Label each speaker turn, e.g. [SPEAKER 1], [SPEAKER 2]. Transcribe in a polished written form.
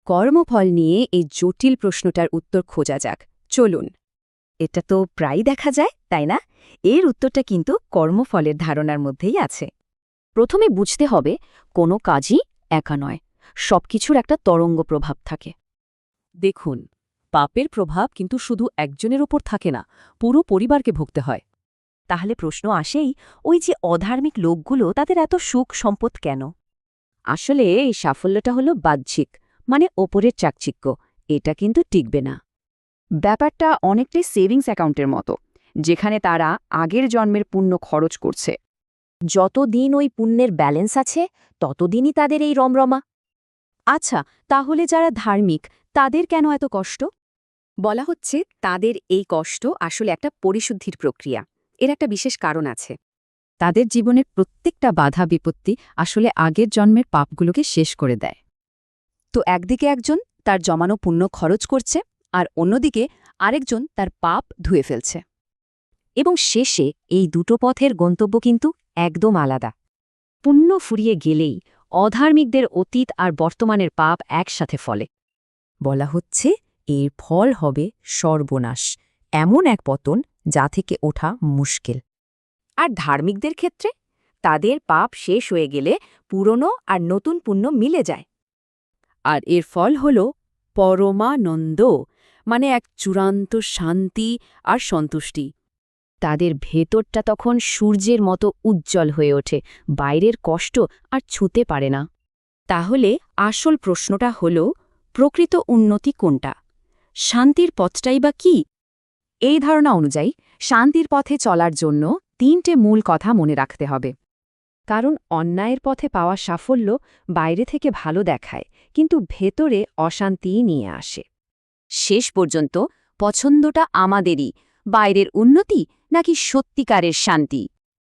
[SPEAKER 1] কর্মফল নিয়ে এই জটিল প্রশ্নটার উত্তর খোঁজা যাক। চলুন।
[SPEAKER 2] এটা তো প্রায় দেখা যায়, তাই না? এর উত্তরটা কিন্তু কর্মফলের ধারণার মধ্যেই আছে।
[SPEAKER 1] প্রথমে বুঝতে হবে কোনো কাজই একা নয়, সবকিছুর একটা তরঙ্গ প্রভাব থাকে।
[SPEAKER 3] দেখুন, পাপের প্রভাব কিন্তু শুধু একজনের ওপর থাকে না, পুরো পরিবারকে ভুগতে হয়।
[SPEAKER 2] তাহলে প্রশ্ন আসেই, ওই যে অধার্মিক লোকগুলো, তাদের এত সুখ সম্পদ কেন?
[SPEAKER 1] আসলে এই সাফল্যটা হলো বাহ্যিক, মানে ওপরের চাকচিক্য। এটা কিন্তু টিকবে না। ব্যাপারটা অনেকটাই সেভিংস অ্যাকাউন্টের মতো, যেখানে তারা আগের জন্মের পুণ্য খরচ করছে।
[SPEAKER 2] যতদিন ওই পুণ্যের ব্যালেন্স আছে, ততদিনই তাদের এই রমরমা।
[SPEAKER 1] আচ্ছা, তাহলে যারা ধার্মিক তাদের কেন এত কষ্ট? বলা হচ্ছে তাদের এই কষ্ট আসলে একটা পরিশুদ্ধির প্রক্রিয়া। এর একটা বিশেষ কারণ আছে। তাদের জীবনের প্রত্যেকটা বাধা বিপত্তি আসলে আগের জন্মের পাপগুলোকে শেষ করে দেয়। তো একদিকে একজন তার জমানো পুণ্য খরচ করছে, আর অন্যদিকে আরেকজন তার পাপ ধুয়ে ফেলছে।
[SPEAKER 2] এবং শেষে এই দুটো পথের গন্তব্য কিন্তু একদম আলাদা।
[SPEAKER 1] পুণ্য ফুরিয়ে গেলেই অধার্মিকদের অতীত আর বর্তমানের পাপ একসাথে ফলে।
[SPEAKER 2] বলা হচ্ছে এর ফল হবে সর্বনাশ, এমন এক পতন যা থেকে ওঠা মুশকিল।
[SPEAKER 1] আর ধার্মিকদের ক্ষেত্রে তাদের পাপ শেষ হয়ে গেলে পুরনো আর নতুন পুণ্য মিলে যায়। আর এর ফল হল পরমানন্দ, মানে এক চূড়ান্ত শান্তি আর সন্তুষ্টি। তাদের ভেতরটা তখন সূর্যের মতো উজ্জ্বল হয়ে ওঠে, বাইরের কষ্ট আর ছুঁতে পারে না। তাহলে আসল প্রশ্নটা হল, প্রকৃত উন্নতি কোনটা? শান্তির পথটাই বা কি? এই ধারণা অনুযায়ী শান্তির পথে চলার জন্য 3টে মূল কথা মনে রাখতে হবে। কারণ অন্যায়ের পথে পাওয়া সাফল্য বাইরে থেকে ভালো দেখায়, কিন্তু ভেতরে অশান্তিই নিয়ে আসে। শেষ পর্যন্ত পছন্দটা আমাদেরই, বাইরের উন্নতি নাকি সত্যিকারের শান্তি।